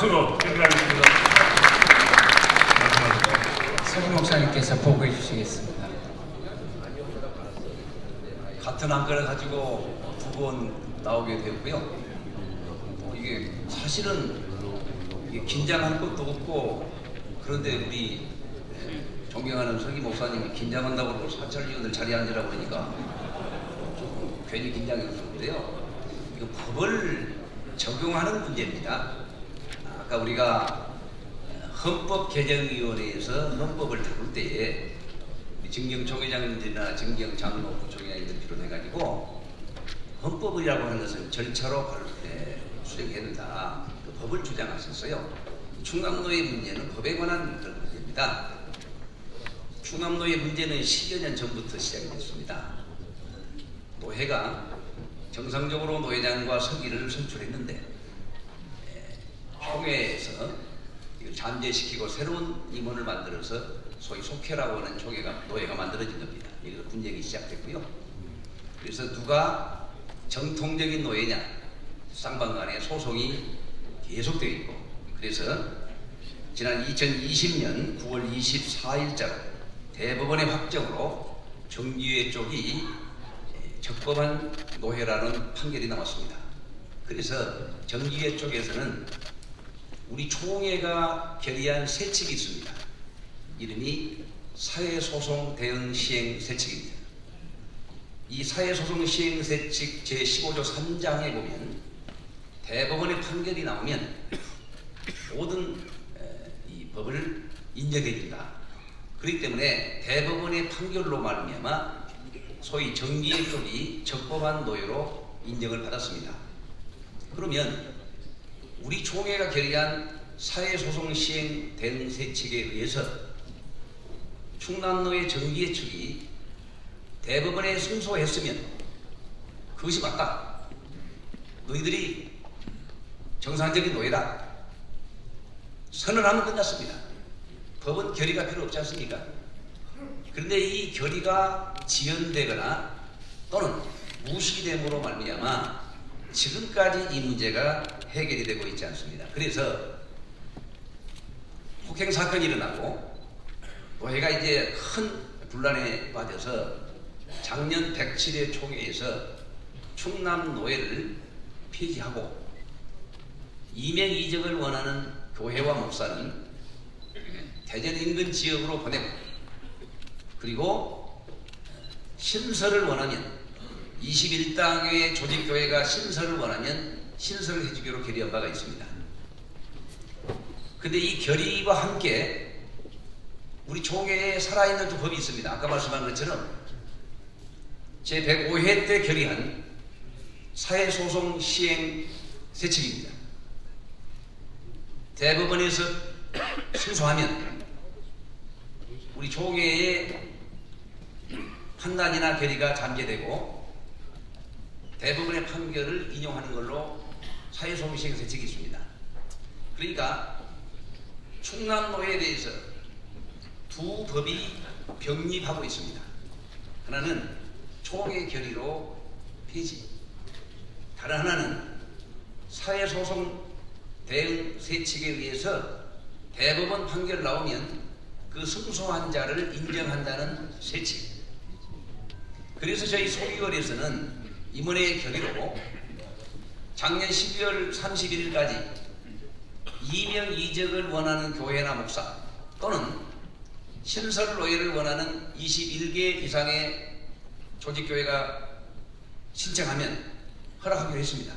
박수로 인사하겠습니다. 송 목사님께서 보고해 주시겠습니다. 같은 안건을 가지고 두 번 나오게 되었고요. 이게 사실은 이게 긴장할 것도 없고, 그런데 우리 존경하는 서기 목사님이 긴장한다고 그러고 사찰위원들 자리에 앉으라고 그러니까 조금 괜히 긴장이 없었는데요. 이거 법을 적용하는 문제입니다. 아까 우리가 헌법개정위원회에서 헌법을 다룰 때에 정경총회장님들이나 정경장로부총회장님들 비롯해가지고 헌법이라고 하는 것은 절차로 수행해야 된다. 그 법을 주장하셨어요. 충남로의 문제는 법에 관한 그런 문제입니다. 충남로의 문제는 10여 년 전부터 시작이 됐습니다. 노회가 정상적으로 노회장과 서기를 선출했는데 총회에서 이걸 잠재시키고 새로운 임원을 만들어서 소위 속회라고 하는 노회가 만들어진 겁니다. 여기서 분쟁이 시작됐고요. 그래서 누가 정통적인 노예냐 쌍방간에 소송이 계속되어 있고, 그래서 지난 2020년 9월 24일자로 대법원의 확정으로 정기회 쪽이 적법한 노예라는 판결이 나왔습니다. 그래서 정기회 쪽에서는 우리 총회가 결의한 세칙이 있습니다. 이름이 사회소송 대응 시행 세칙입니다. 이 사회소송 시행 세칙 제15조 3장에 보면 대법원의 판결이 나오면 모든 이 법을 인정해 준다. 그렇기 때문에 대법원의 판결로 말미암아 소위 정기회 쪽이 적법한 노예로 인정을 받았습니다. 그러면 우리 총회가 결의한 사회소송 시행 대응 세칙에 의해서 충남로의 정기회 측이 대법원에 승소했으면 그것이 맞다. 너희들이 정상적인 노예다. 선언하면 끝났습니다. 법은 결의가 필요 없지 않습니까? 그런데 이 결의가 지연되거나 또는 무시됨으로 말미암아 지금까지 이 문제가 해결이 되고 있지 않습니다. 그래서 폭행 사건이 일어나고 노회가 이제 큰 분란에 빠져서 작년 107회 총회에서 충남 노회를 폐지하고 이명 이적을 원하는 교회와 목사는 대전 인근 지역으로 보내고, 그리고 신설을 원하면 21당의 조직교회가 신설을 원하면 신설을 해주기로 결의한 바가 있습니다. 근데 이 결의와 함께 우리 총회에 살아있는 또 법이 있습니다. 아까 말씀한 것처럼 제105회 때 결의한 사회소송 시행 세칙입니다. 대법원에서 승소하면 우리 총회의 판단이나 결의가 잠재되고 대법원의 판결을 인용하는 걸로 사회소송 시행 세칙이 있습니다. 그러니까 충남노회에 대해서 두 법이 병립하고 있습니다. 하나는 총회 결의로 폐지, 다른 하나는 사회소송 대응 세칙에 의해서 대법원 판결 나오면 그 승소한 자를 인정한다는 세칙. 그래서 저희 소위원회에서는 임원회의 결의로 작년 12월 31일까지 이명 이적을 원하는 교회나 목사 또는 신설 노예를 원하는 21개 이상의 조직교회가 신청하면 허락하기로 했습니다.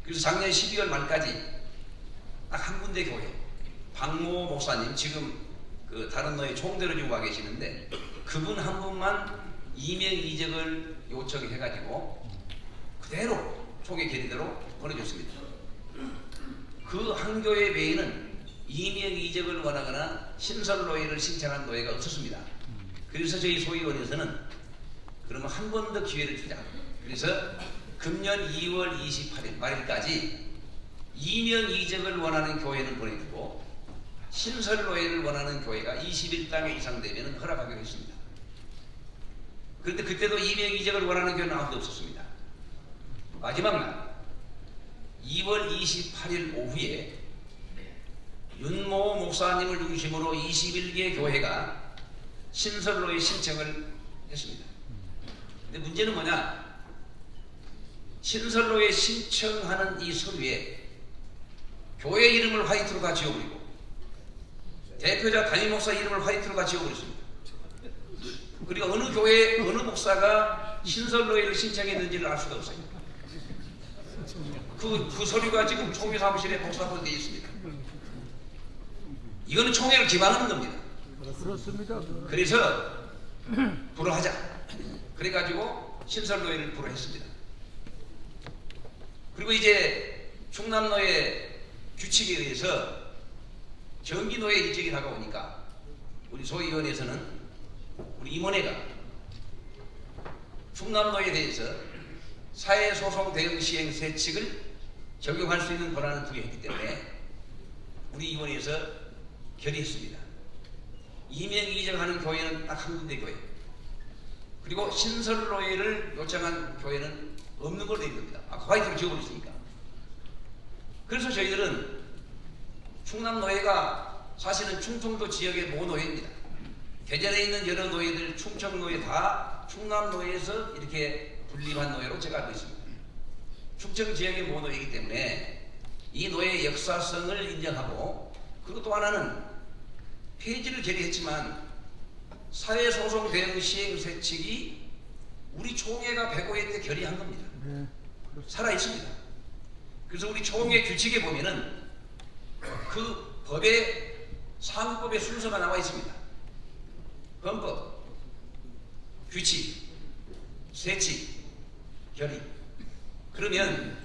그래서 작년 12월 말까지 딱 한 군데 교회, 박모 목사님, 지금 그 다른 노예 총대로 주고 가 계시는데 그분 한 분만 이명 이적을 요청해가지고 그대로 총회 결의대로 보내줬습니다. 그 한 교회 외에는 이명 이적을 원하거나 신설 노예를 신청한 노예가 없었습니다. 그래서 저희 소위원회에서는 그러면 한 번 더 기회를 주자. 그래서 금년 2월 28일 말일까지 이명 이적을 원하는 교회는 보내주고 신설 노예를 원하는 교회가 21당에 이상 되면 허락하기로 했습니다. 그런데 그때도 이명 이적을 원하는 교회는 아무도 없었습니다. 마지막 날 2월 28일 오후에 윤모 목사님을 중심으로 21개 교회가 신설로의 신청을 했습니다. 근데 문제는 뭐냐? 신설로에 신청하는 이 서류에 교회 이름을 화이트로 다 지워버리고 대표자 담임 목사 이름을 화이트로 다 지워버렸습니다. 그리고 어느 교회 어느 목사가 신설로회를 신청했는지를 알 수가 없어요. 그 서류가 지금 총회 사무실에 복사본되어 있습니다. 이거는 총회를 기망하는 겁니다. 그렇습니다. 그래서 불허하자. 그래가지고 신설로회를 불허했습니다. 그리고 이제 충남노회 규칙에 의해서 정기노회 일정이 다가오니까 우리 소위원회에서는 우리 임원회가 충남노에 대해서 사회소송 대응 시행 세칙을 적용할 수 있는 권한을 부여했기 때문에 우리 임원회에서 결의했습니다. 이명 이정하는 교회는 딱 한 군데 교회, 그리고 신설노회를 요청한 교회는 없는 걸로 된 겁니다. 아까 화이트로 지워버렸으니까. 그래서 저희들은 충남노회가 사실은 충청도 지역의 모노회입니다. 대전에 있는 여러 노예들, 충청노예 다 충남노예에서 이렇게 분립한 노예로 제가 알고 있습니다. 충청 지역의 모노예이기 때문에 이 노예의 역사성을 인정하고, 그리고 또 하나는 폐지를 결의했지만 사회소송 대응 시행 세칙이 우리 총회가 105회 때 결의한 겁니다. 네, 살아있습니다. 그래서 우리 총회 규칙에 보면은 그 법의 상법의 순서가 나와 있습니다. 헌법, 규칙, 세칙, 결의. 그러면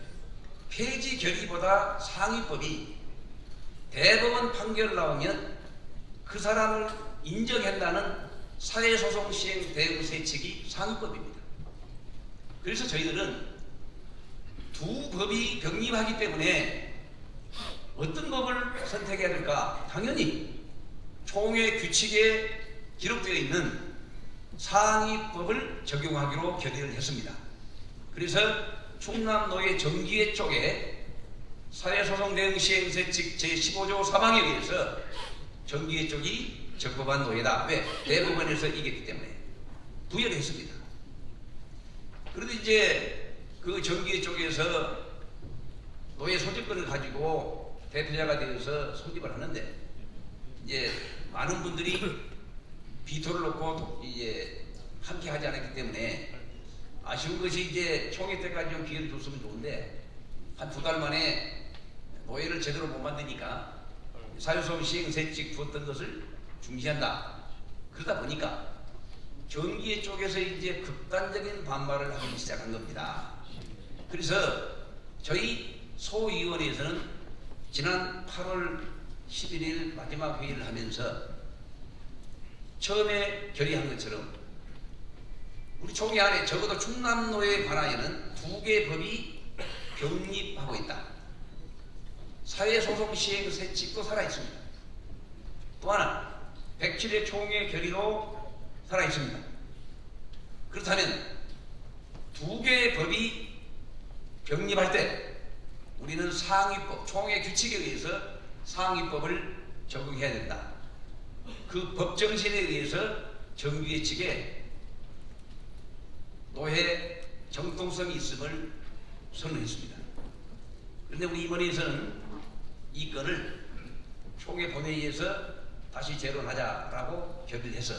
폐지 결의보다 상위법이 대법원 판결 나오면 그 사람을 인정한다는 사회소송 시행 대응 세칙이 상위법입니다. 그래서 저희들은 두 법이 병립하기 때문에 어떤 법을 선택해야 될까? 당연히 총회 규칙에 기록되어 있는 상위법을 적용하기로 결의를 했습니다. 그래서 충남노회 정기회 쪽에 사회소송 대응 시행세칙 제15조 3항에 의해서 정기회 쪽이 적법한 노예다. 왜? 대법원에서 이겼기 때문에 부여를 했습니다. 그런데 이제 그 정기회 쪽에서 노예 소집권을 가지고 대표자가 되어서 소집을 하는데 이제 많은 분들이 비토를 놓고 이제 함께 하지 않았기 때문에 아쉬운 것이 이제 총회 때까지 좀 기회를 줬으면 좋은데 한 2달 만에 노예를 제대로 못 만드니까 사회소송 시행 세칙 두었던 것을 중지한다. 그러다 보니까 정기회 쪽에서 이제 극단적인 반발을 하기 시작한 겁니다. 그래서 저희 소위원회에서는 지난 8월 11일 마지막 회의를 하면서 처음에 결의한 것처럼 우리 총회 안에 적어도 충남노회에 관하여는 2개의 법이 병립하고 있다. 사회소송 시행 세칙도 살아있습니다. 또 하나 107회 총회 결의로 살아있습니다. 그렇다면 2개의 법이 병립할 때 우리는 상위법, 총회 규칙에 의해서 상위법을 적용해야 된다. 그 법 정신에 의해서 정규회 측에 노회 정통성이 있음을 선언했습니다. 그런데 우리 임원회에서는 이 건을 총회 본회의에서 다시 재론하자라고 결의를 해서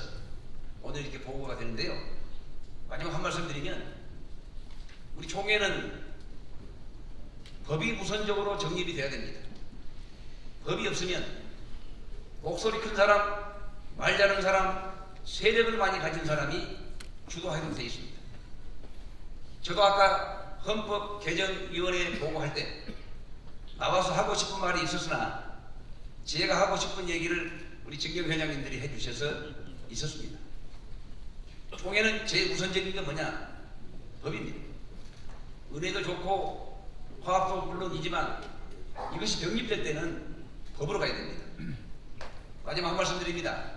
오늘 이렇게 보고가 되는데요. 마지막 한 말씀 드리면 우리 총회는 법이 우선적으로 정립이 돼야 됩니다. 법이 없으면 목소리 큰 사람, 말 잘하는 사람, 세력을 많이 가진 사람이 주도하도록 되어 있습니다. 저도 아까 헌법 개정위원회 보고할 때 나와서 하고 싶은 말이 있었으나 제가 하고 싶은 얘기를 우리 정경 회장님들이 해주셔서 있었습니다. 총회는 제일 우선적인 게 뭐냐? 법입니다. 은혜도 좋고 화합도 물론이지만 이것이 병립될 때는 법으로 가야 됩니다. 마지막 한 말씀 드립니다.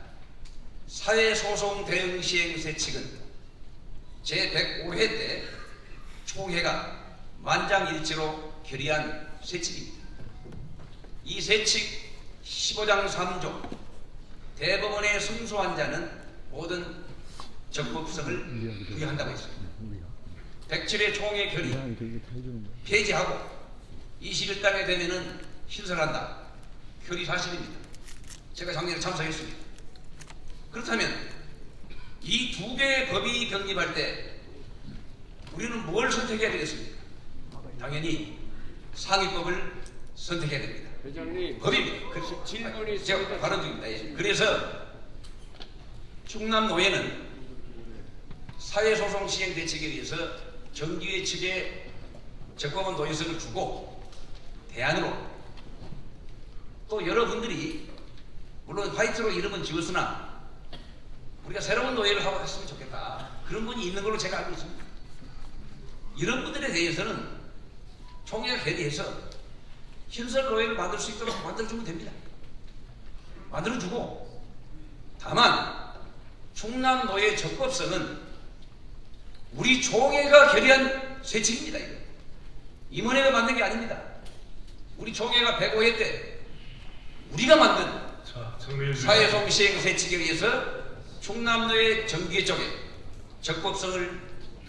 사회소송 대응 시행 세칙은 제105회 때 총회가 만장일치로 결의한 세칙입니다. 이 세칙 15장 3조 대법원의 승소한 자는 모든 적법성을 부여한다고 했습니다. 107의 총회 결의 폐지하고 21당에 되면은 신설한다. 결의 사실입니다. 제가 작년에 참석했습니다. 그렇다면 이 두 개의 법이 경립할 때 우리는 뭘 선택해야 되겠습니까? 당연히 상위법을 선택해야 됩니다. 회장님, 법입니다. 질문이 제가 있습니다. 발언 중입니다. 예. 그래서 충남노회는 사회소송 시행 대책에 의해서 정기회 측에 적법한 노예성을 주고 대안으로 또 여러분들이 물론 화이트로 이름은 지었으나 우리가 새로운 노예를 하고 했으면 좋겠다. 그런 분이 있는 걸로 제가 알고 있습니다. 이런 분들에 대해서는 총회가 결의해서 신설 노예를 만들 수 있도록 만들어주면 됩니다. 만들어주고 다만 충남 노예 적법성은 우리 총회가 결의한 세칙입니다. 이거. 임원회가 만든 게 아닙니다. 우리 총회가 105회 때 우리가 만든 사회소송 시행 세칙에 의해서 충남도의 정기회 쪽에 적법성을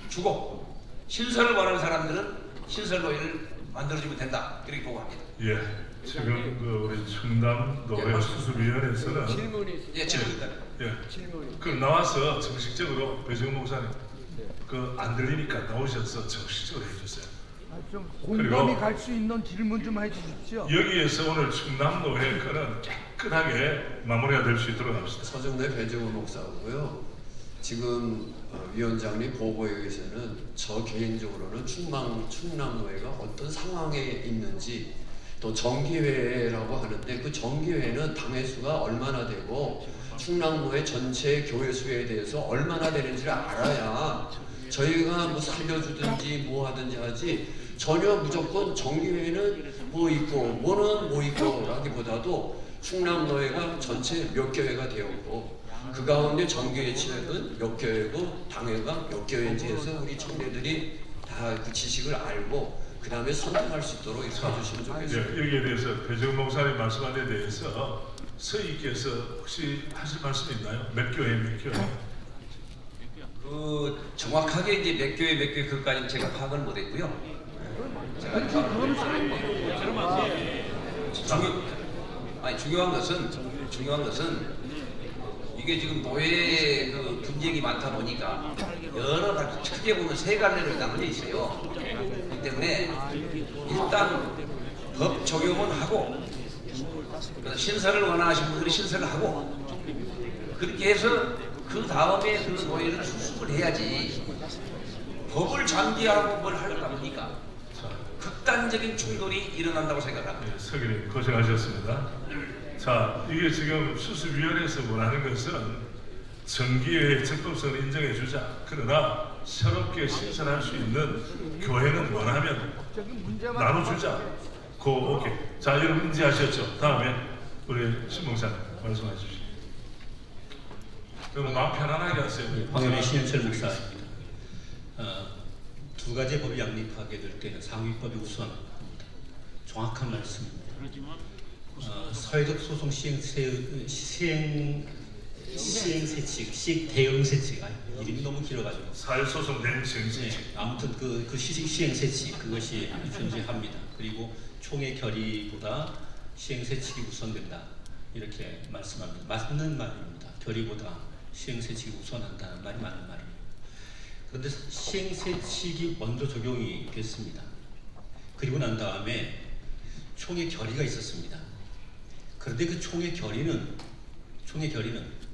주고 신설을 원하는 사람들은 신설 노예를 만들어주면 된다. 이렇게 보고 합니다. 예, 지금 그 우리 충남 노회 수습위원회에서는 질문이 있습니다. 예, 질문입니다. 예, 질문이. 그 나와서 정식적으로 배정훈 목사님 그 안 들리니까 나오셔서 정식적으로 해주세요. 좀 그리고 공감이 갈 수 있는 질문 좀 해주십시오. 여기에서 오늘 충남 노회 거는 깨끗하게 마무리가 될 수 있도록 합시다. 서정래 배정훈 목사고요. 지금 위원장님 보고에 의해서는 저 개인적으로는 충남노회가 어떤 상황에 있는지 또 정기회라고 하는데 그 정기회는 당회 수가 얼마나 되고 충남노회 전체 교회 수에 대해서 얼마나 되는지를 알아야 저희가 뭐 살려주든지 뭐 하든지 하지 전혀 무조건 정기회는 뭐 있고 뭐는 뭐 있고 라기보다도 충남노회가 전체 몇 교회가 되었고 그 가운데 정기회 측은 몇 교회고 당회가 몇 교회인지 해서 우리 청년들이 다 그 지식을 알고 그 다음에 선택할 수 있도록 이렇게 해주시면 좋겠습니다. 네, 여기에 대해서 배정훈 목사님 말씀한 데 대해서 서희께서 혹시 하실 말씀 있나요? 몇 교회 몇 교회? 그 정확하게 이제 몇 교회 그까지는 제가 파악을 못했고요. 제가 중요한 것은 이게 지금 노예 그 분쟁이 많다 보니까 여러 가지 크게 보면 세 갈래로 나눠져 있어요. 그렇기 때문에 일단 법 적용은 하고 그래서 신설을 원하시는 분들이 신설을 하고 그렇게 해서 그 다음에 그 노예를 수습을 해야지 법을 장기하고 뭘 하려다 보니까 극단적인 충돌이 일어난다고 생각합니다. 네, 서기님 고생하셨습니다. 자, 이게 지금 수습위원회에서 원하는 것은 정기회의 적법성을 인정해 주자. 그러나 새롭게 신설할 수 있는 교회는 원하면 나눠주자. 오케이. 자, 여러분 인지하셨죠? 다음에 우리 신봉사님 말씀해 주시죠. 그럼 마음 편안하게 하세요. 황현희 신현철 목사입니다. 두 가지 법이 양립하게 될 때는 상위법이 우선합니다. 정확한 말씀입니다. 사회적 소송 시행세칙, 대응세칙, 이름이 너무 길어가지고 사회소송 대응 네, 시행세칙. 아무튼 그 시행세칙 그것이 존재합니다. 그리고 총회 결의보다 시행세칙이 우선된다 이렇게 말씀합니다. 맞는 말입니다. 결의보다 시행세칙이 우선한다는 말이 맞는 말입니다. 그런데 시행세칙이 먼저 적용이 됐습니다. 그리고 난 다음에 총회 결의가 있었습니다. 그런데 그 총회 결의는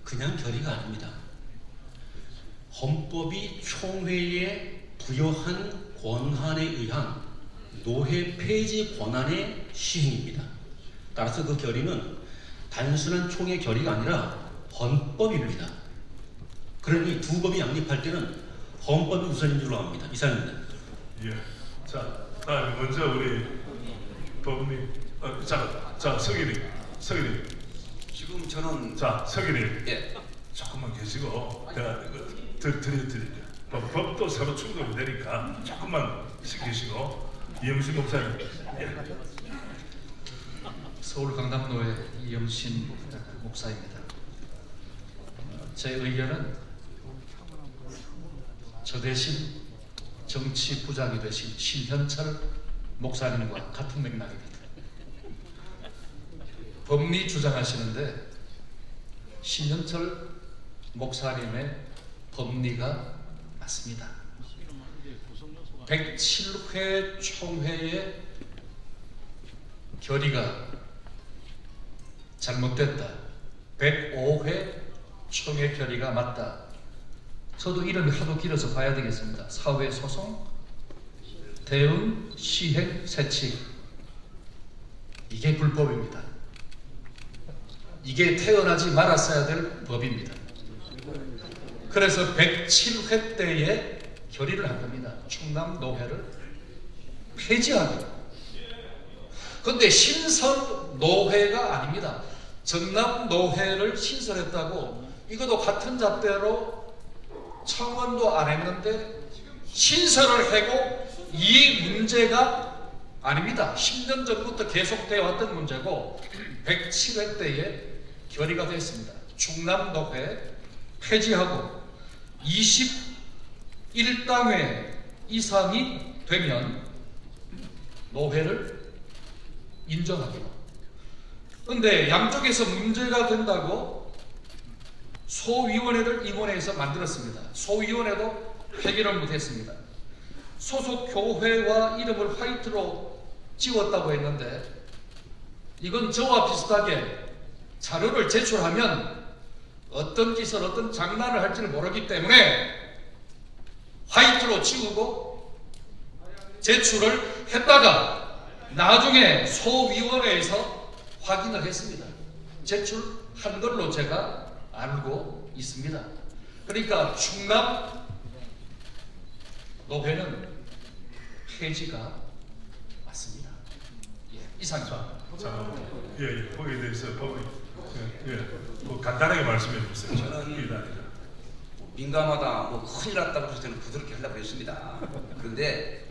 그냥 결의가 아닙니다. 헌법이 총회에 부여한 권한에 의한 노회 폐지 권한의 시행입니다. 따라서 그 결의는 단순한 총회 결의가 아니라 헌법입니다. 그러니 두 법이 양립할 때는 헌법이 우선인 줄로 압니다. 이상입니다. 예. 자, 다음에 먼저 우리 법님, 서기님. 지금 저는 자, 서기님. 예. 조금만 계시고 내가 드릴게요. 법도 서로 충돌이 되니까 조금만 계시고 이영신 목사님. 예. 서울 강남노회 이영신 목사입니다. 제 의견은 저 대신 정치 부장이 되신 신현철 목사님과 같은 맥락입니다. 법리 주장하시는데 신현철 목사님의 법리가 맞습니다. 107회 총회의 결의가 잘못됐다. 105회 총회 결의가 맞다. 저도 이름이 하도 길어서 봐야 되겠습니다. 사회 소송, 대응, 시행, 세칙. 이게 불법입니다. 이게 태어나지 말았어야 될 법입니다. 그래서 107회 때에 결의를 한 겁니다. 충남노회를 폐지하기로. 그런데 신설노회가 아닙니다. 전남노회를 신설했다고 이것도 같은 잣대로 청원도 안 했는데 신설을 하고 이 문제가 아닙니다. 10년 전부터 계속되어 왔던 문제고 107회 때에 결의가 됐습니다. 충남노회 폐지하고 21당회 이상이 되면 노회를 인정하기로. 그런데 양쪽에서 문제가 된다고 소위원회를 임원회에서 만들었습니다. 소위원회도 해결을 못했습니다. 소속 교회와 이름을 화이트로 지웠다고 했는데 이건 저와 비슷하게 자료를 제출하면 어떤 짓을 어떤 장난을 할지를 모르기 때문에 화이트로 지우고 제출을 했다가 나중에 소위원회에서 확인을 했습니다. 제출한 걸로 제가 알고 있습니다. 그러니까 충남 노회는 폐지가 맞습니다. 예, 이상입니다. 자, 거기에 대해서 뭐 간단하게 말씀해 주세요. 저는 민감하다, 큰일 났다고 해서 저는 부드럽게 하려고 했습니다. 그런데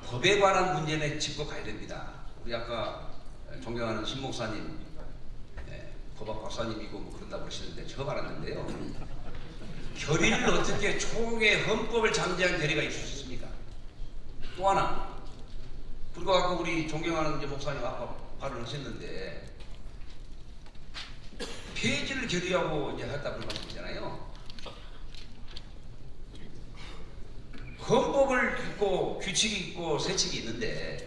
법에 관한 문제는 짚고 가야 됩니다. 우리 아까 존경하는 신 목사님, 법학 박사님이고 뭐 그런다고 그러시는데 저 말았는데요. 결의를 어떻게 총회 헌법을 잠재한 결의가 있을 수 있습니까? 또 하나, 그리고 아까 우리 존경하는 이제 목사님 아까 발언하셨는데 폐지를 결의하고 이제 했다 그런 말씀이잖아요. 헌법을 있고 규칙이 있고 세칙이 있는데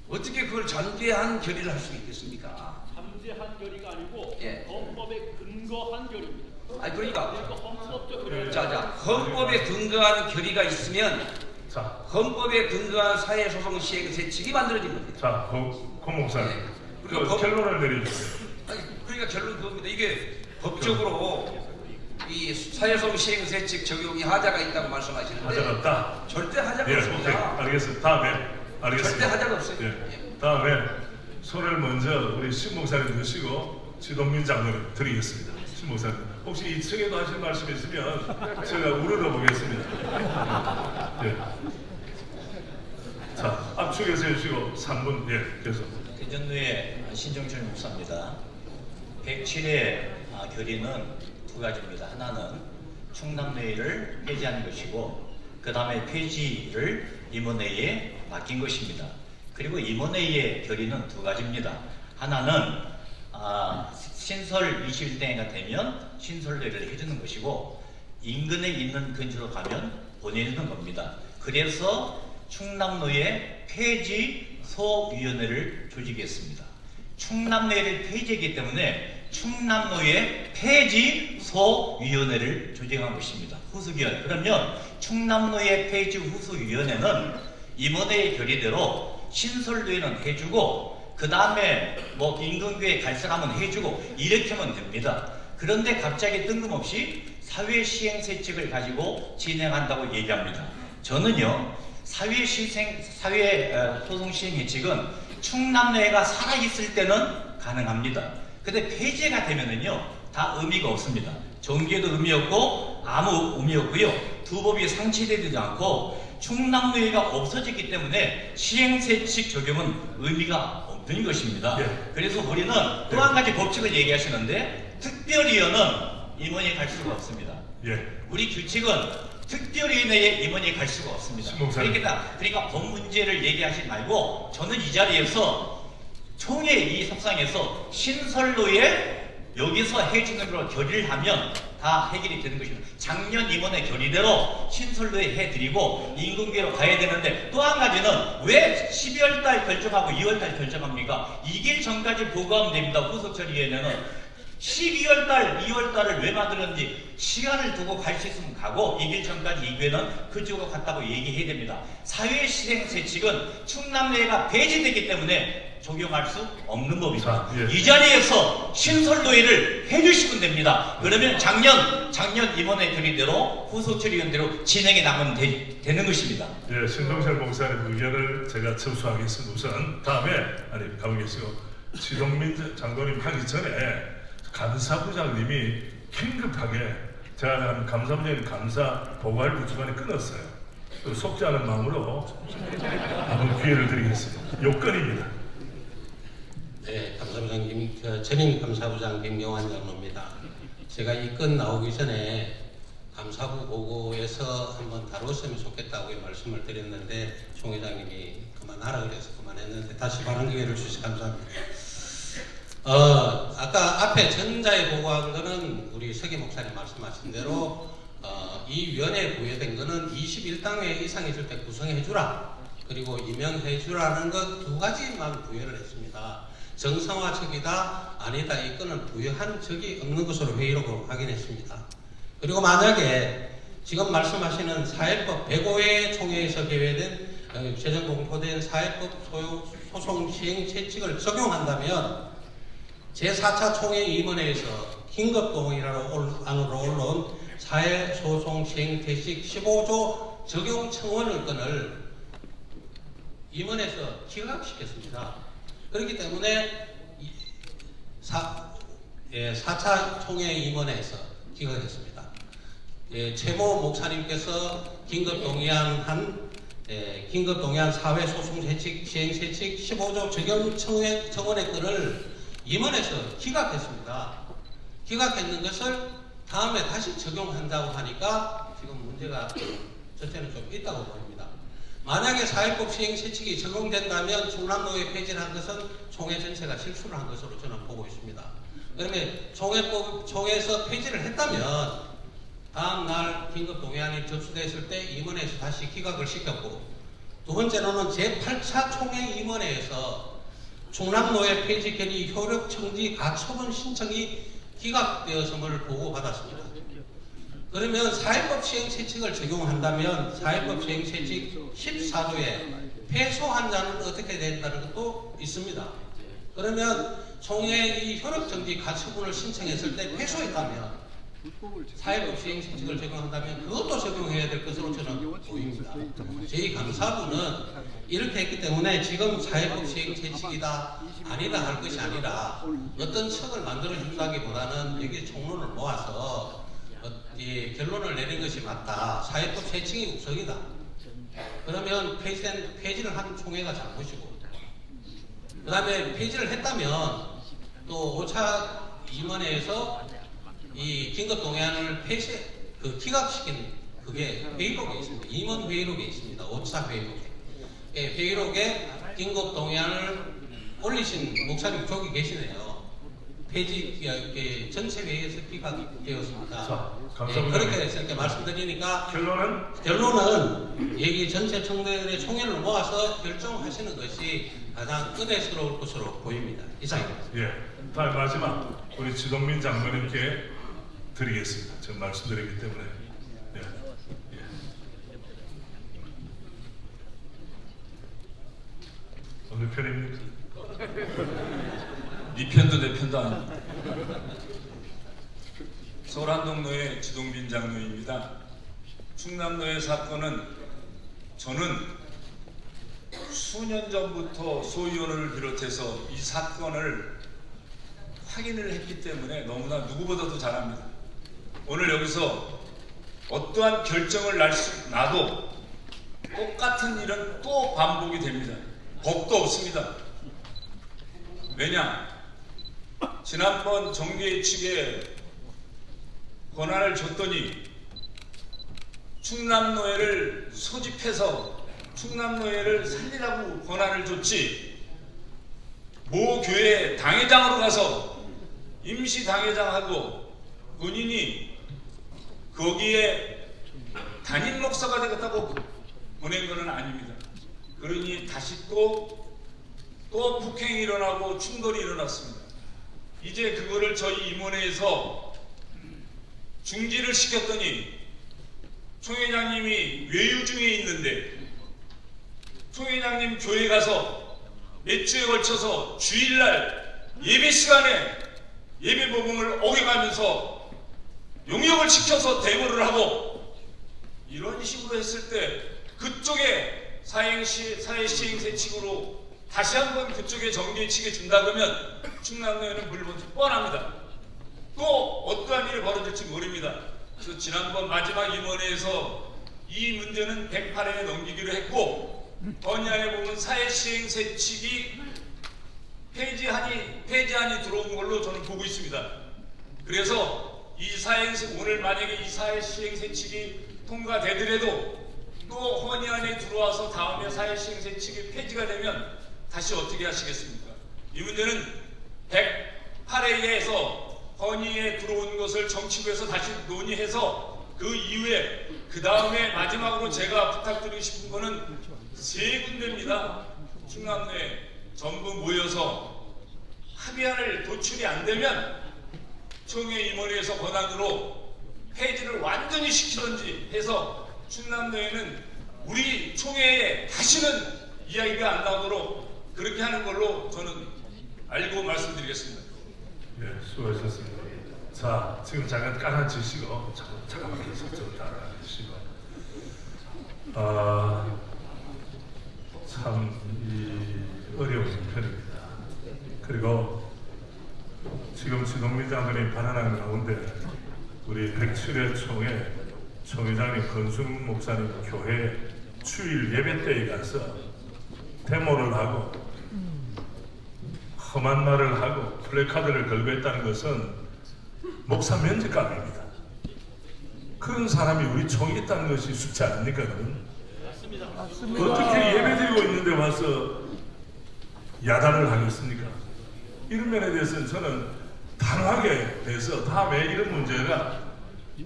어떻게 그걸 잠재한 결의를 할 수 있겠습니까? 잠재한 결의가 아니고 예. 헌법에 근거한 결의입니다. 아니 그러니까 헌법적 결의. 자 헌법에 근거한 결의가 있으면 자, 헌법에 근거한 사회소송 시행 세칙이 만들어진 겁니다. 자, 고 목사님, 네. 그 그리고 법- 결론을 내려주세요. 아니, 그러니까 결론 그겁니다. 이게 법적으로 이 사회소송 시행 세칙 적용이 하자가 있다고 말씀하시는데 하자가 없다. 절대 하자가 예, 오케이, 없습니다. 알겠습니다. 다음에 알겠습니다. 절대 하자가 없어요. 예, 다음에 손을 먼저 우리 신 목사님 드시고 지동민 장로를 드리겠습니다. 신 목사님, 혹시 2층에도 하실 말씀 있으면 제가 우러러 보겠습니다. 예. 자, 압축해서 해주시고 3분 계속. 대전로의 신정철 목사입니다. 107회 결의는 두 가지입니다. 하나는 충남노회를 폐지하는 것이고 그 다음에 폐지를 임원회에 맡긴 것입니다. 그리고 임원회의 결의는 두 가지입니다. 하나는 신설 21대가 되면 신설노회를 해주는 것이고 인근에 있는 근처로 가면 보내주는 겁니다. 그래서 충남노회 폐지 소위원회를 조직했습니다. 충남노회를 폐지했기 때문에 충남노회 폐지 소위원회를 조직한 것입니다. 후수위원회. 그러면 충남노회 폐지 후수위원회는 임원회의 결의대로 신설노회는 해주고 그 다음에 뭐 인근교회 갈 사람은 해주고 이렇게 하면 됩니다. 그런데 갑자기 뜬금없이 사회시행세칙을 가지고 진행한다고 얘기합니다. 저는요 사회소송시행예칙은 충남노회가 살아있을 때는 가능합니다. 근데 폐지가 되면은요 다 의미가 없습니다. 정기에도 의미 없고 아무 의미 없고요. 두 법이 상치되지 않고 충남노회가 없어졌기 때문에 시행세칙 적용은 의미가 없는 것입니다. 예. 그래서 우리는 또 한 가지 법칙을 얘기하시는데 특별위원은 임원이 갈 수가 없습니다. 예. 우리 규칙은 특별위원회에 임원이 갈 수가 없습니다. 신봉사님. 그러니까 법 문제를 얘기하지 말고 저는 이 자리에서 총회 이 협상에서 신설로에 여기서 해주는 걸로 결의를 하면 다 해결이 되는 것입니다. 작년 임원의 결의대로 신설로에 해드리고 임금계로 가야 되는데 또 한 가지는 왜 12월달 결정하고 2월달 결정합니까? 2일 전까지 보고하면 됩니다. 후속처리위원회는 12월달, 2월달을 왜 만들었는지 시간을 두고 갈 수 있으면 가고 2일 전까지 이후에는 그쪽으로 갔다고 얘기해야 됩니다. 사회실행세칙은 충남내가 배제되기 때문에 적용할 수 없는 법입니다. 자, 예. 이 자리에서 신설노예를 해주시면 됩니다. 그러면 작년 임원회 결의대로 후속처리위원대로 진행해 나가면 되는 것입니다. 예, 신동철 목사님 의견을 제가 접수하겠습니다. 우선 다음에 가만 계시고 지동민 장로님 하기 전에 감사부장님이 긴급하게 제가 감사부장님 감사 보고할 주간에 끊었어요. 속지 않은 마음으로 한번 기회를 드리겠습니다. 요건입니다. 네, 감사부장님, 전임 감사부장 김경환 장로입니다. 제가 이 건 나오기 전에 감사부 보고에서 한번 다뤘으면 좋겠다고 말씀을 드렸는데 총 회장님이 그만하라 그래서 그만했는데 다시 발언 기회를 주셔서 감사합니다. 아까 앞에 전자에 보고한 거는 우리 서기 목사님 말씀하신 대로 이 위원회에 부여된 거는 21당회 이상 있을 때 구성해주라 그리고 임명해주라는 것 두 가지만 부여를 했습니다. 정상화적이다 아니다 이 건은 부여한 적이 없는 것으로 회의록으로 확인했습니다. 그리고 만약에 지금 말씀하시는 사회법 105회 총회에서 개회된 최종 공포된 사회법 소송 시행 채칙을 적용한다면 제4차 총회 임원회에서 긴급동의안으로 올라온 사회소송 시행 태식 15조 적용 청원을 건을 임원에서 기각시켰습니다. 그렇기 때문에 4차 총회 임원회에서 기각했습니다. 최모 목사님께서 긴급동의안 사회소송 시행 채칙 15조 적용 청원의 건을 임원에서 기각했습니다. 기각했는 것을 다음에 다시 적용한다고 하니까 지금 문제가 저때는 좀 있다고 보입니다. 만약에 사회법 시행 채칙이 적용된다면 충남노예 폐지를 한 것은 총회 전체가 실수를 한 것으로 저는 보고 있습니다. 그러면 총회에서 폐지를 했다면 다음날 긴급동의안이 접수됐을 때 임원회에서 다시 기각을 시켰고 두 번째로는 제8차 총회 임원회에서 충남노예 폐지 결의 효력 청지 가처분 신청이 기각되었음을 보고받았습니다. 그러면 사회법 시행 채칙을 적용한다면 사회법 시행 채칙 14조에 패소한 자는 어떻게 된다는 것도 있습니다. 그러면 총회 이 효력 정지 가처분을 신청했을 때 패소했다면 사회법 시행 채칙을 적용한다면 그것도 적용해야 될 것으로 저는 보입니다. 저희 감사부는 이렇게 했기 때문에 지금 사회법 시행 채칙이다 아니다 할 것이 아니라 어떤 척을 만들어 준다기보다는 여기 총론을 모아서 결론을 내린 것이 맞다. 사회법 채칙이 우선이다. 그러면 폐지를 한 총회가 잘못이고 그 다음에 폐지를 했다면 또 5차 임원회에서 이 긴급동의안을 기각시킨 그게 회의록에 있습니다. 임원 회의록에 있습니다. 5차 회의록에. 회의록에 긴급동의안을 올리신 목사님 저기 계시네요. 폐지 전체 회의에서 기각되었습니다. 그렇게 이렇게 말씀드리니까 결론은 얘기 전체 청대들의 총회를 모아서 결정하시는 것이 가장 은혜스러울 것으로 보입니다. 이상입니다. 예, 다음 마지막 우리 지동민 장로님께 드리겠습니다. 제가 말씀드리기 때문에. 예. 예. 어느 편입니까? 네 편도 내 편도 아닙니다. 서울한동노회 지동빈 장로입니다. 충남노회 사건은 저는 수년 전부터 소위원을 비롯해서 이 사건을 확인을 했기 때문에 너무나 누구보다도 잘합니다. 오늘 여기서 어떠한 결정을 나도 똑같은 일은 또 반복이 됩니다. 법도 없습니다. 왜냐? 지난번 정계 측에 권한을 줬더니 충남노회를 소집해서 충남노회를 살리라고 권한을 줬지, 모 교회 당회장으로 가서 임시 당회장하고 본인이 거기에 담임 목사가 되겠다고 보낸 것은 아닙니다. 그러니 다시 또 폭행이 일어나고 충돌이 일어났습니다. 이제 그거를 저희 임원회에서 중지를 시켰더니 총회장님이 외유 중에 있는데, 총회장님 교회 가서 몇 주에 걸쳐서 주일날 예배 시간에 예배 복음을 어겨가면서 용역을 시켜서 대모를 하고, 이런 식으로 했을 때 그쪽에 사회시행세 측으로 다시 한번 그쪽에 정계 측에 준다 그러면 충남노회는 물론지 뻔합니다. 또 어떠한 일이 벌어질지 모릅니다. 그래서 지난번 마지막 임원회에서 이 문제는 108회에 넘기기로 했고, 건의안에 보면 사회시행세 측이 폐지안이 들어온 걸로 저는 보고 있습니다. 그래서 이 오늘 만약에 이 사회시행세 측이 통과되더라도 또 헌의안에 들어와서 다음에 사회시행세 측이 폐지가 되면 다시 어떻게 하시겠습니까? 이 문제는 108회에서 헌의에 들어온 것을 정치부에서 다시 논의해서 그 이후에 그 다음에 마지막으로 제가 부탁드리고 싶은 거는 세 군데입니다. 충남내 전부 모여서 합의안을 도출이 안 되면 총회 임원회에서 권한으로 폐지를 완전히 시키든지 해서 충남내에는 우리 총회에 다시는 이야기가 안 나오도록 그렇게 하는 걸로 저는 알고 말씀드리겠습니다. 예, 수고하셨습니다. 자, 지금 잠깐 깔아주시고 잠깐만 계속 좀 따라주시고, 참 어려운 편입니다. 그리고 지금 지동민장들이 발언한 가운데 우리 107회 총회 총회장님 권순 목사님 교회 주일 예배 때에 가서 데모를 하고 험한 말을 하고 플래카드를 걸고 했다는 것은 목사 면제감입니다. 그런 사람이 우리 총에 있다는 것이 쉽지 않습니까? 맞습니다. 어떻게 예배 드리고 있는데 와서 야단을 하겠습니까? 이런 면에 대해서는 저는 단호하게 돼서 다음에 이런 문제가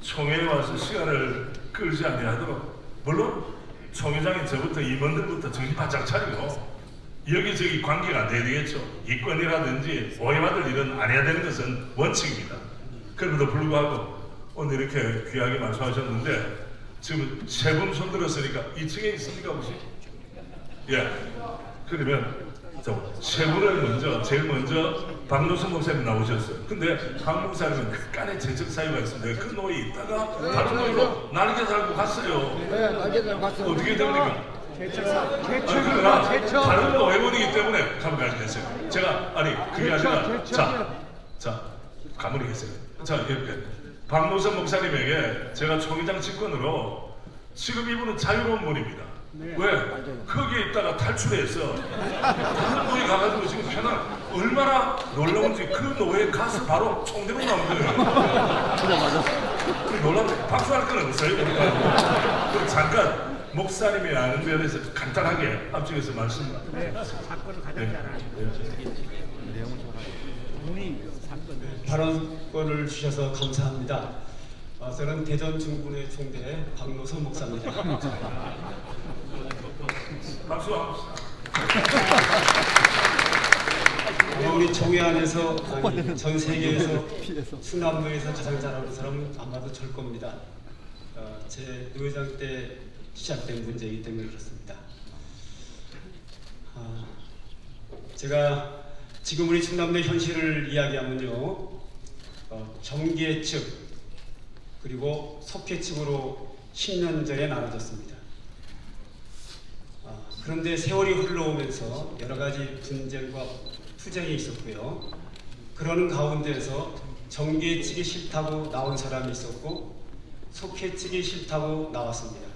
총회에 와서 시간을 끌지 아니하도록, 물론 총회장이 저부터 임원들부터 정신 바짝 차리고 여기저기 관계가 안 돼야 되겠죠. 이권이라든지 오해받을 일은 안 해야 되는 것은 원칙입니다. 그럼에도 불구하고 오늘 이렇게 귀하게 말씀하셨는데 지금 세 분 손 들었으니까 2층에 있습니까 혹시? 예. 그러면 세 분을 제일 먼저 박노선 목사님 나오셨어요. 근데 박 목사님은 약간의 재적 사유가 있습니다. 그 노예에 있다가 다른 노예로 날개 달고 갔어요. 네, 날개 달고 갔어요. 어떻게 됩니까? 개처입니다. 다른 노예원이기 때문에 가만히 계세요. 제가 그게 아니라 자 가만히 계세요. 자 이렇게 박노선 목사님에게 제가 총회장 직권으로 지금 이분은 자유로운 분입니다. 네, 왜? 맞아요. 거기에 있다가 탈출해서 다른 노예 가가지고 지금 편한 얼마나 놀라운지 그 노예 가서 바로 총대로 나온 거예요. 놀라운 박수할 건 없어요. 그럼 잠깐 목사님이 아는 면에서 간단하게 앞쪽에서 말씀. 네, 사건을 가졌잖아요. 내용은 본인이 사건. 발언권을 주셔서 감사합니다. 저는 대전 중군의 총대 박노선 목사입니다. 박수. 우리 총회 안에서 전 세계에서 충남노에서 가장 잘하는 사람은 아마도 절 겁니다. 제 노회장 때 시작된 문제이기 때문에 그렇습니다. 제가 지금 우리 충남도 현실을 이야기하면요, 정계 측 그리고 속회 측으로 10년 전에 나눠졌습니다. 그런데 세월이 흘러오면서 여러 가지 분쟁과 투쟁이 있었고요. 그러는 가운데에서 정계 측이 싫다고 나온 사람이 있었고 속회 측이 싫다고 나왔습니다.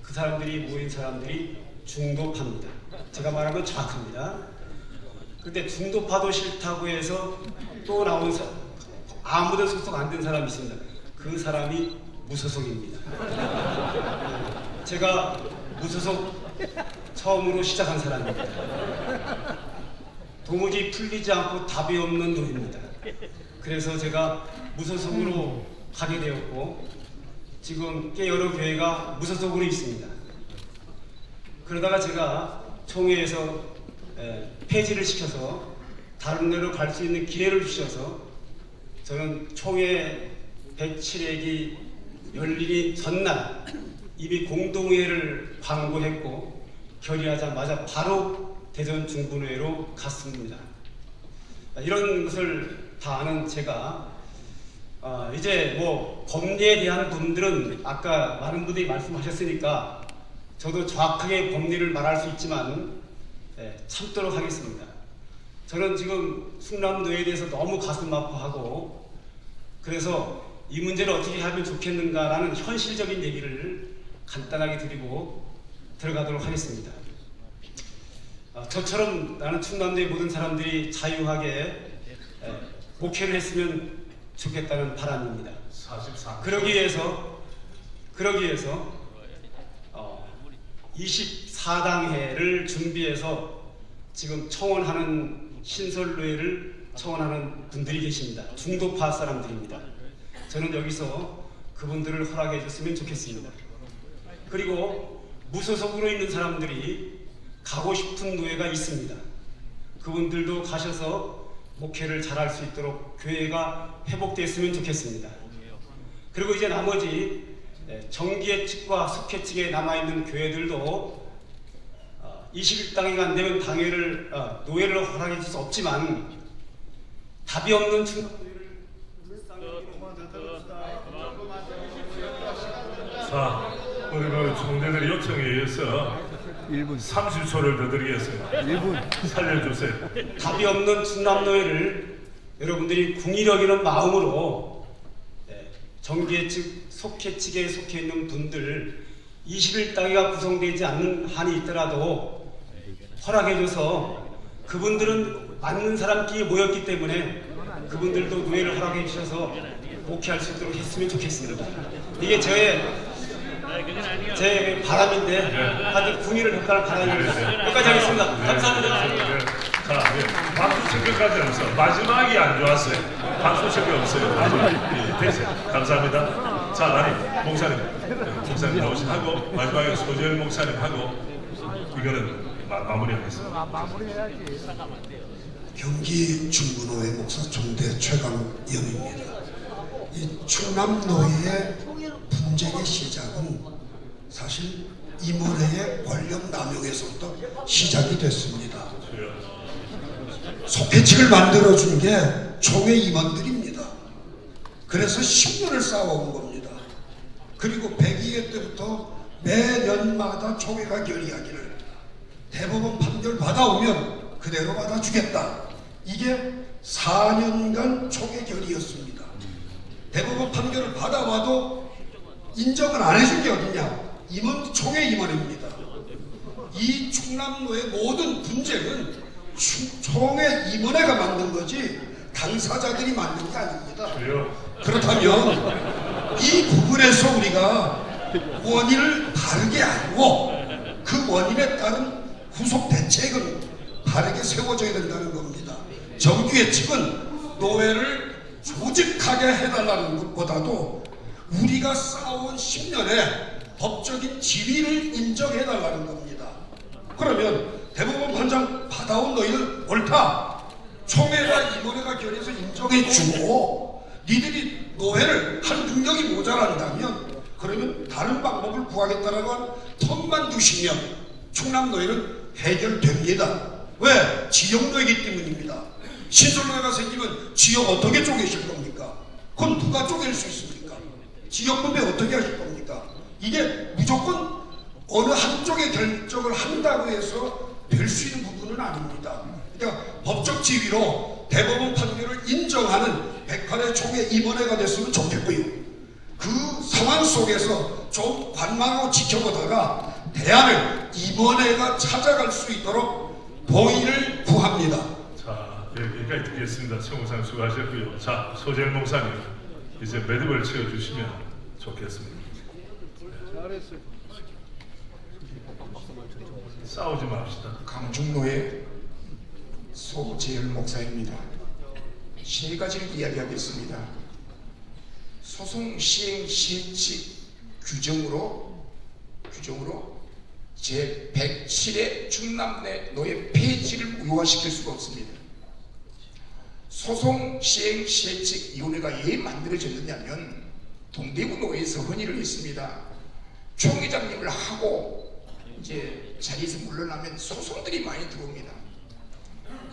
그 사람들이 모인 사람들이 중도파입니다. 제가 말한 건 정확합니다. 근데 중도파도 싫다고 해서 또 나온 아무도 소속 안 된 사람이 있습니다. 그 사람이 무소속입니다. 제가 무소속 처음으로 시작한 사람입니다. 도무지 풀리지 않고 답이 없는 노입니다. 그래서 제가 무소속으로 가게 되었고 지금 꽤 여러 교회가 무소속으로 있습니다. 그러다가 제가 총회에서 폐지를 시켜서 다른 데로 갈 수 있는 기회를 주셔서 저는 총회 107회기 열리기 전날 이미 공동회를 광고했고 결의하자마자 바로 대전 중분회로 갔습니다. 이런 것을 다 아는 제가 이제 뭐 법리에 대한 분들은 아까 많은 분들이 말씀하셨으니까 저도 정확하게 법리를 말할 수 있지만 참도록 하겠습니다. 저는 지금 충남노예에 대해서 너무 가슴 아파하고 그래서 이 문제를 어떻게 하면 좋겠는가라는 현실적인 얘기를 간단하게 드리고 들어가도록 하겠습니다. 저처럼 나는 충남도의 모든 사람들이 자유하게 목회를 했으면 좋겠다는 바람입니다. 44. 그러기 위해서 24당회를 준비해서 지금 청원하는 신설노예를 청원하는 분들이 계십니다. 중도파 사람들입니다. 저는 여기서 그분들을 허락해 줬으면 좋겠습니다. 그리고 무소속으로 있는 사람들이 가고 싶은 노예가 있습니다. 그분들도 가셔서 목회를 잘할 수 있도록 교회가 회복됐으면 좋겠습니다. 그리고 이제 나머지 정기회 측과 속회 측에 남아있는 교회들도 21당회가 안 되면 당회를 노예를 허락해 줄 수 없지만 답이 없는 자, 우리 그 총대들의 요청에 의해서 1분 30초를 더 드리겠습니다. 1분 살려주세요. 답이 없는 충남노예를 여러분들이 궁히 여기는 마음으로 정기회 측, 속회 측에 속해 있는 분들 21당회가 구성되지 않는 한이 있더라도 허락해줘서 그분들은 맞는 사람끼리 모였기 때문에 그분들도 노예를 허락해 주셔서 목회할 수 있도록 했으면 좋겠습니다. 이게 제 바람인데 하여튼 궁의를 협달할 바람입니다. 여기까지 하겠습니다. 감사합니다. 자, 박수 칠 것까지 없어. 마지막이 안 좋았어요. 박수 칠 게 없어요. 마지막이 됐어요. 감사합니다. 자, 아니 목사님 나오시고 마지막에 소재열 목사님 하고 이거는 마무리하겠습니다. 마무리해야지. 경기 중구노회 목사 총대 최강연입니다. 이 충남노예의 분쟁의 시작은 사실 임원회의 권력 남용에서부터 시작이 됐습니다. 속회측을 만들어준 게 총회 임원들입니다. 그래서 10년을 쌓아온 겁니다. 그리고 102회 때부터 매년마다 총회가 결의하기를 대법원 판결 받아오면 그대로 받아주겠다. 이게 4년간 총회 결의였습니다. 대법원 판결을 받아와도 인정을 안 해준 게 어디냐? 총회 임원입니다. 이 충남노의 모든 분쟁은 총회 임원회가 만든 거지 당사자들이 만든 게 아닙니다. 그렇다면 이 부분에서 우리가 원인을 바르게 알고 그 원인에 따른 후속 대책은 바르게 세워져야 된다는 겁니다. 정규회 측은 노예를 조직하게 해달라는 것보다도 우리가 쌓아온 10년의 법적인 지위를 인정해달라는 겁니다. 그러면 대법원 판정 받아온 너희는 옳다. 총회가 임원회가 결의해서 인정해주고 니들이 노예를 할 능력이 모자란다면 그러면 다른 방법을 구하겠다라고 한 텀만 두시면 충남노예는 해결됩니다. 왜? 지역노예이기 때문입니다. 신설노예가 생기면 지역 어떻게 쪼개실 겁니까? 그건 누가 쪼갤 수 있습니까? 지역 분배 어떻게 하실 겁니까? 이게 무조건 어느 한쪽의 결정을 한다고 해서 될 수 있는 부분은 아닙니다. 그러니까 법적 지위로 대법원 판결을 인정하는 108회 총회 임원회가 됐으면 좋겠고요. 그 상황 속에서 좀 관망하고 지켜보다가 대안을 임원회가 찾아갈 수 있도록 동의를 구합니다. 여기까지 듣겠습니다. 최 목사님 수고하셨고요. 자, 소재일 목사님 이제 매듭을 지어주시면 좋겠습니다. 잘했어요. 싸우지 맙시다. 강중로의 소재일 목사입니다. 세 가지를 이야기하겠습니다. 소송 시행 실칙 규정으로 제107의 충남노예 폐지를 무효화시킬 수가 없습니다. 소송 시행 실칙위원회가 왜 만들어졌느냐면 동대구 노예에서 헌의를 했습니다. 총회장님을 하고 이제 자리에서 물러나면 소송들이 많이 들어옵니다.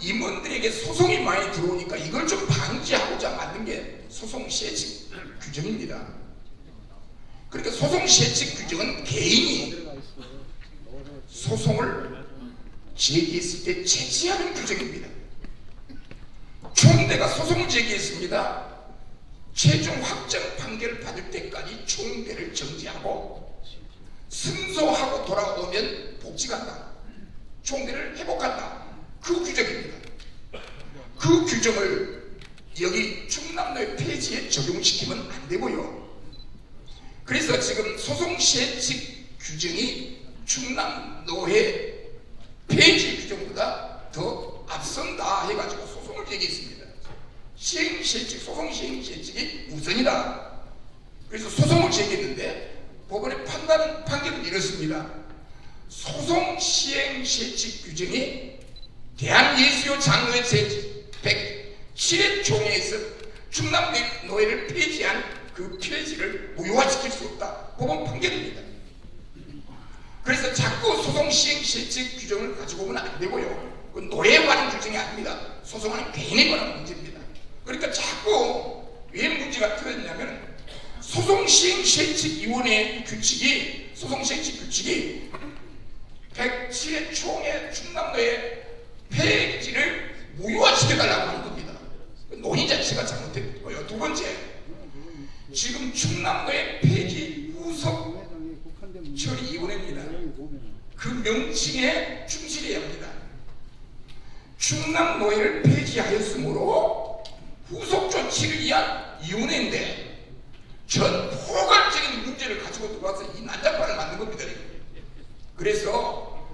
임원들에게 소송이 많이 들어오니까 이걸 좀 방지하고자 만든 게 소송 실칙 규정입니다. 그러니까 소송 실칙 규정은 개인이 소송을 제기했을 때 제지하는 규정입니다. 총대가 소송을 제기했습니다. 최종 확정 판결을 받을 때까지 총대를 정지하고 승소하고 돌아오면 복직한다. 총대를 회복한다. 그 규정입니다. 그 규정을 여기 충남노예 폐지에 적용시키면 안 되고요. 그래서 지금 소송 실칙 규정이 충남노예 폐지 규정보다 더 앞선다 해가지고 소송을 제기했습니다. 시행실칙, 소송 시행실칙이 우선이다. 그래서 소송을 제기했는데 법원의 판결은 이렇습니다. 소송 시행실칙 규정이 대한예수교 장로회 제107회 총회에서 충남노예를 폐지한 그 폐지를 무효화시킬 수 없다. 법원 판결입니다. 그래서 자꾸 소송 시행 실칙 규정을 가지고 오면 안 되고요. 그건 노예에 관한 규정이 아닙니다. 소송하는 개인에 관한 문제입니다. 그러니까 자꾸 왜 문제가 터졌냐면 소송 시행 실칙위원회 규칙이 소송 실칙 규칙이 107회 총회 충남노예 폐지를 무효화시켜달라고 하는 겁니다. 논의 자체가 잘못됐고요. 두 번째, 지금 충남노예 폐지 후속 처리위원회입니다. 그 명칭에 충실해야 합니다. 충남노예를 폐지하였으므로 후속 조치를 위한 위원회인데 전 포괄적인 문제를 가지고 들어와서 이 난장판을 만든 겁니다. 그래서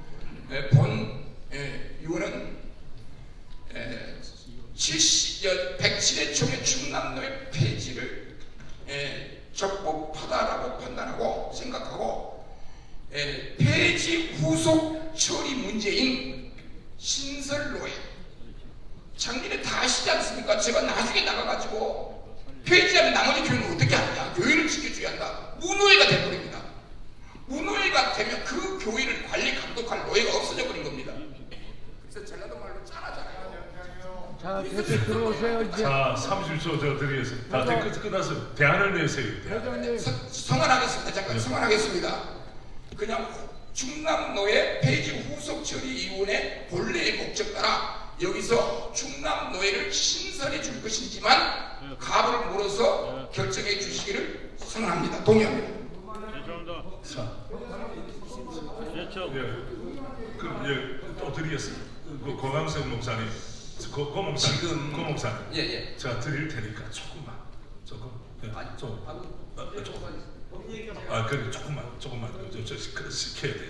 본 위원은 107회 총회 충남노예 폐지를 적법하다라고 판단하고 생각하고 폐지 후속 처리 문제인 신설노예 작년에 다 아시지 않습니까? 제가 나중에 나가가지고 폐지하면 나머지 교회는 어떻게 하느냐, 교회를 지켜줘야 한다, 무노예가 돼버립니다. 무노예가 되면 그 교회를 관리 감독할 노예가 없어져 버린 겁니다. 그래서 전라도 말로 짠하잖아요. 자, 계속 들어오세요 이제. 자, 30초 저 드리겠습니다. 다 끝나서 대안을 내세요. 회장님. 성안하겠습니다. 잠깐 성안하겠습니다. 그냥 충남노예 폐지 후속 처리위원회 본래의 목적 따라 여기서 충남노예를 신설해 줄 것이지만 갑을 물어서 결정해 주시기를 선언합니다. 동의합니다. 자, 또 드리겠습니다. 고강석 목사님, 고 목사님, 지금 고 목사님, 예. 제가 드릴 테니까 조금. 그래 조금만 시켜야 돼.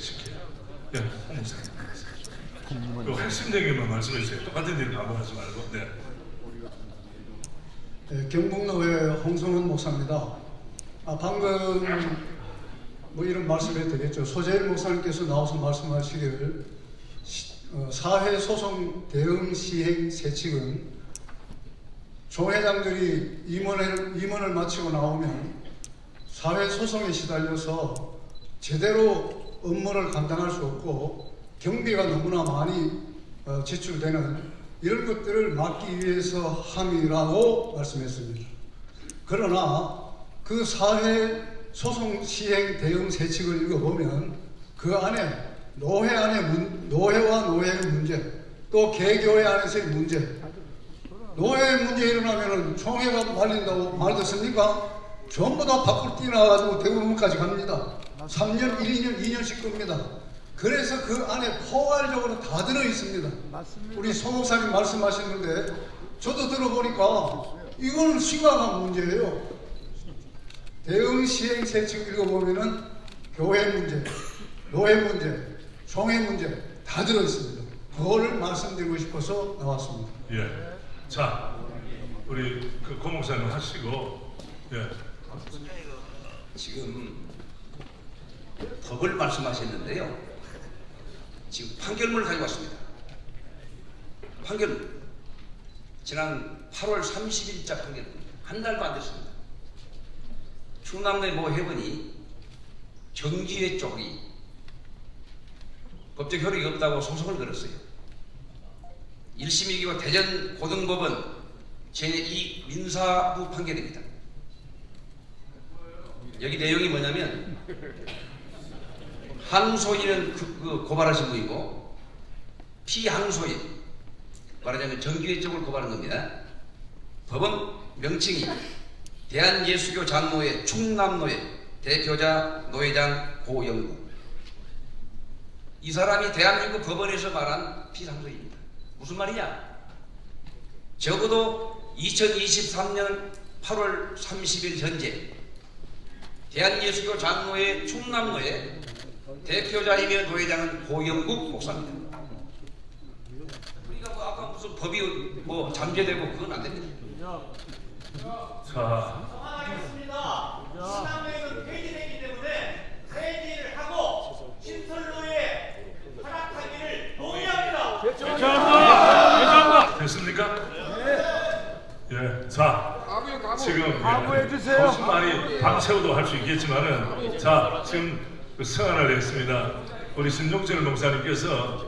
예, 고 목사님. 요 핵심적인 말씀해 주세요. 똑같은 일 반복하지 말고. 네. 네, 경북노회 홍성훈 목사입니다. 방금 뭐 이런 말씀을 드렸죠. 소재일 목사님께서 나와서 말씀하시기를 사회소송 대응 시행 세칙은 총회장들이 임원을 마치고 나오면 사회소송에 시달려서 제대로 업무를 감당할 수 없고 경비가 너무나 많이 지출되는 이런 것들을 막기 위해서 함이라고 말씀했습니다. 그러나 그 사회소송 시행 대응 세칙을 읽어보면 그 안에 노회와 노회의 문제, 또 개교회 안에서의 문제, 노회 문제 일어나면 총회가 말린다고 말 듣습니까? 전부 다 밖으로 뛰어나가지고 대법원까지 갑니다. 3년, 1년, 2년씩 겁니다. 그래서 그 안에 포괄적으로 다 들어 있습니다. 우리 소 목사님 말씀하셨는데 저도 들어보니까 이거는 심각한 문제예요. 대응 시행 세칙 읽어보면은 교회 문제, 노예 문제, 총회 문제 다 들어 있습니다. 그거를 말씀드리고 싶어서 나왔습니다. 예. 자, 우리 그 고 목사님 하시고, 예. 지금 법을 말씀하셨는데요. 지금 판결문을 가지고 왔습니다. 판결문. 지난 8월 30일자 판결문. 한 달도 안 됐습니다. 충남도의 모 회원이 정기회 쪽이 법적 효력이 없다고 소송을 걸었어요. 1심이기와 대전 고등법원 제2 민사부 판결입니다. 여기 내용이 뭐냐면 항소인은 그 고발하신 분이고 피항소인 말하자면 정기회 쪽을 고발한 겁니다. 법원 명칭이 대한예수교 장로회 충남노회 대표자 노회장 고영구. 이 사람이 대한민국 법원에서 말한 피상소인입니다. 무슨 말이냐? 적어도 2023년 8월 30일 현재 대한예수교 장로회 충남노회 대표자이며 노회장은 고영국 목사입니다. 우리가 뭐 아까 무슨 법이 뭐 잠재되고 그건 안 됩니다. 자, 하겠습니다. 충남노회는 폐지되기 때문에 폐지를 하고 신설로에 하락하기를 동의합니다. 됐습니까? 예. 자, 지금 해주세요. 훨씬 많이 밤새워도 할 수 있겠지만은, 자, 지금 그 성안을 했습니다. 우리 신종철 목사님께서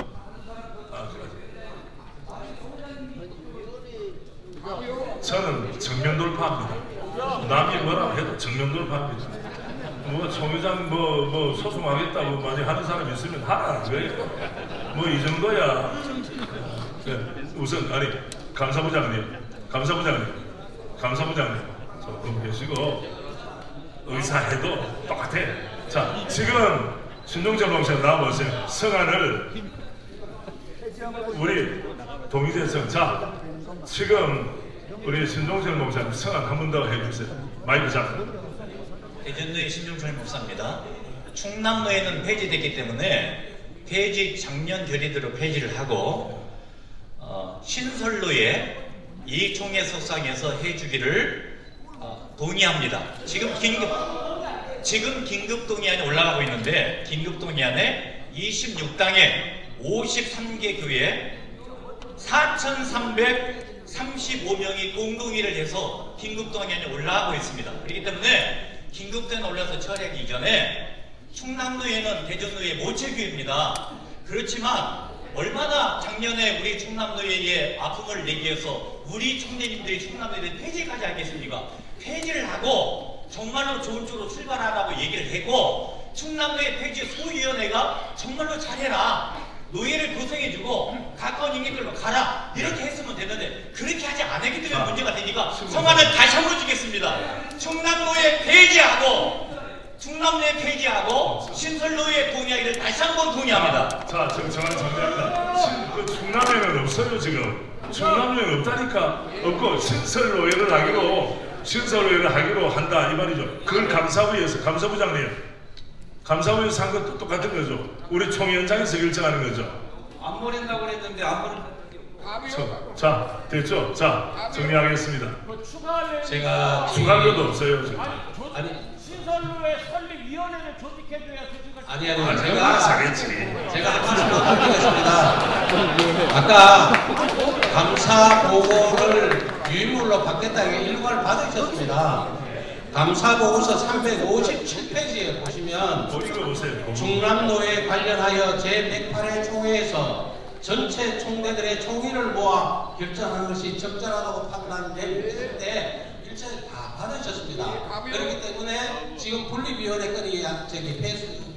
저는 정면 돌파합니다. 남이 뭐라고 해도 정면 돌파합니다. 뭐 총회장 뭐 소송하겠다고 많이 하는 사람 있으면 하라. 왜? 뭐 이 정도야. 네, 우선 아니 감사부장님 조금 계시고 의사해도 똑같아. 자, 지금 신종철 목사님 나와보세요. 성안을 우리 동의대성. 자, 지금 우리 신종철 목사님 성안 한 번 더 해주세요. 마이크 잡고. 대전노회 신종철 목사입니다. 충남노회는 폐지됐기 때문에 폐지 작년 결의대로 폐지를 하고 신설노회 이총회 속상에서 해주기를 동의합니다. 지금 긴급 동의안이 올라가고 있는데 긴급 동의안에 26당에 53개 교회 4,335명이 공동의를 해서 긴급 동의안이 올라가고 있습니다. 그렇기 때문에 긴급 동의안 올라서 처리하기 이전에 충남노회는 대전노회 모체교회입니다. 그렇지만 얼마나 작년에 우리 충남노회의 아픔을 내기위해서 우리 청년님들이 충남노회를 폐지까지 하겠습니까? 폐지를 하고 정말로 좋은 쪽으로 출발하라고 얘기를 했고 충남노회 폐지 소위원회가 정말로 잘해라. 노예를 구성해주고 가까운 인객들로 가라. 이렇게 했으면 되는데 그렇게 하지 않았기 때문에 문제가 되니까 성안을 다시 한번 주겠습니다. 충남노회 폐지하고 충남노회 폐지하고 신설노회 동의하기를 다시 한번 동의합니다. 자, 지금 정합니다. 그 충남노회는 없어요. 지금 충남노회는 없다니까. 없고 신설노회를 하기로 한다 이 말이죠. 그걸 감사부에서 감사부에서 한 것도 똑같은 거죠. 우리 총위원장에서 결정하는 거죠. 안 보낸다고 그랬는데 안 보낸. 자, 됐죠? 자, 정리하겠습니다. 제가 추가할 것도 없어요. 지금. 아니 신설로의 설립위원회를 조직해줘야 조직을. 아니 제가 한 말씀 더 드리겠습니다. 아까 감사 보고를 유인물로 받겠다 이게 일괄 받으셨습니다. 감사 보고서 357페이지에 보시면 충남노회 관련하여 제108회 총회에서 전체 총대들의 총의를 모아 결정하는 것이 적절하다고 판단된 때 일체를 다 받으셨습니다. 그렇기 때문에 지금 분립위원회 건이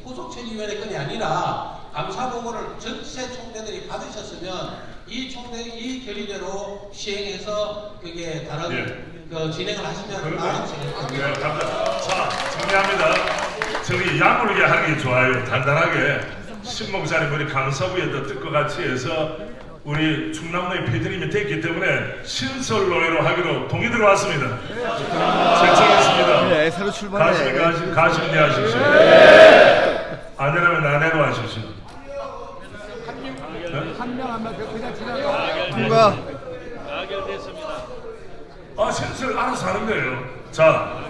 후속처리위원회 건이 아니라 감사보고를 전체 총대들이 받으셨으면 이 결의대로 시행해서 그게 다른 진행을 하시면 나아지겠습니다. 자, 정리합니다. 저기 야물게 하는 게 좋아요. 단단하게. 신목사님 우리 강서구에도 뜰 것 같이 해서 우리 충남로의 폐지님이 됐기 때문에 신설로회로 하기로 동의 들어왔습니다. 결정했습니다. 네, 새로 출발해. 가시면 하십시오. 아내라면 아내로 하십시오. 한 명 안 맞고 그냥 지나가. 누가? 신설 알아서 하는 거예요. 자,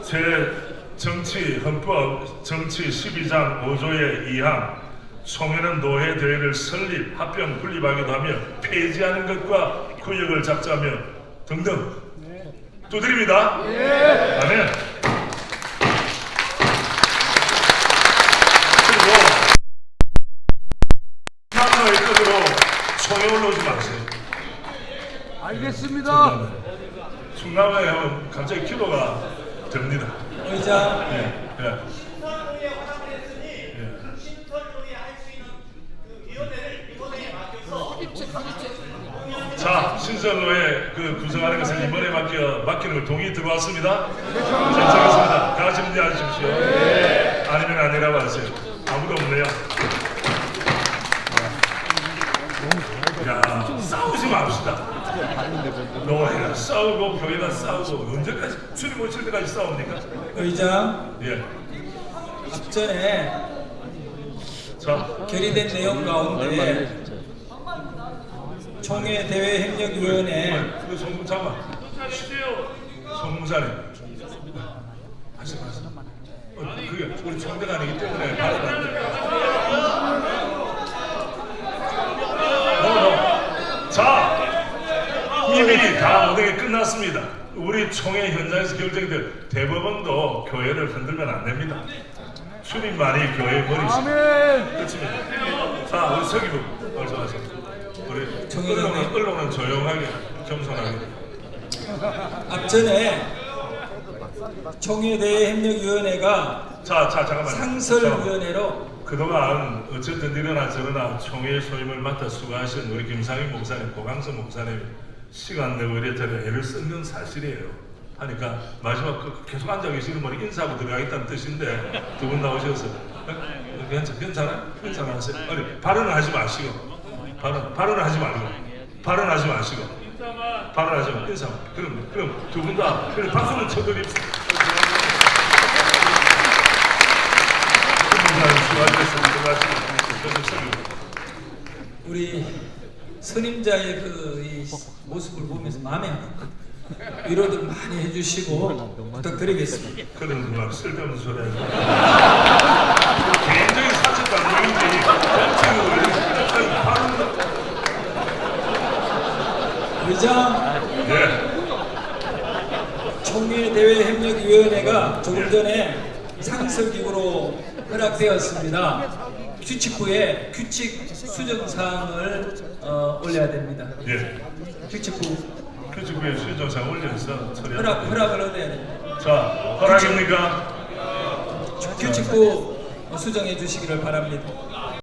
제 정치 헌법 정치 12장 5조의 2항 총회는 노회 대회를 설립, 합병, 분립하기도 하며 폐지하는 것과 구역을 잡자며 등등 두드립니다. 아멘. 그리고 남의 뜻으로 총회 올라오지 마세요. 알겠습니다. 충남에 하면 갑자기 키로가 됩니다. 의장. 자, 신설로에 그 구성하는 것을 이번에 맡기는 걸 동의 들어왔습니다. 결정했습니다. 다 준비하십시오. 아니면 아니라고 하세요. 아무도 없네요. 야, 싸우지 맙시다. 노예가 싸우고 교회가 싸우고 언제까지 줄이 못 칠 때까지 싸웁니까? 의장. 예. 앞전에 결의된 내용 가운데 총회 대외협력위원회 잠깐만. 송무사님 하세요. 그게 우리 총대가 아니기 때문에 말은 안 돼. 자, 이미 다 모든 게 끝났습니다. 우리 총회 현장에서 결정된 대법원도 교회를 흔들면 안 됩니다. 주님만이 교회의 머리시죠. 그렇습니다. 자, 우리 서기부 말씀하세요. 우리 언론은 조용하게 겸손하게. 앞전에 총회대협력위원회가 잠깐만요. 상설위원회로 그동안 어쨌든 이러나 저러나 총회 소임을 맡아 수고하신 우리 김상희 목사님, 고강선 목사님 시간 내고 이래저래 애를 쓴 건 사실이에요. 하니까 마지막 계속 앉아 계시는 분이 인사하고 들어가겠다는 뜻인데 두 분 나오셔서 괜찮아요? 괜찮아요? 아니 발언을 하지 마시고 발언하지 말고 발언하지 마시고 발언하지 말고 인사. 그럼 두 분 다 박수를 쳐드립시다. 우리 선임자의 이 모습을 보면서 마음에 위로들 많이 해주시고 부탁드리겠습니다. 그런 말 쓸데없는 소리 하지 개인적인 사적도 아니지. 의장. 총회 대외협력위원회가 조금 전에 상설기구로 허락되었습니다. 규칙부에 규칙 수정사항을 올려야 됩니다. 규칙부에 수정사항 올려서 허락을 얻어야 됩니다. 자, 허락입니까? 규칙부 수정해 주시기를 바랍니다.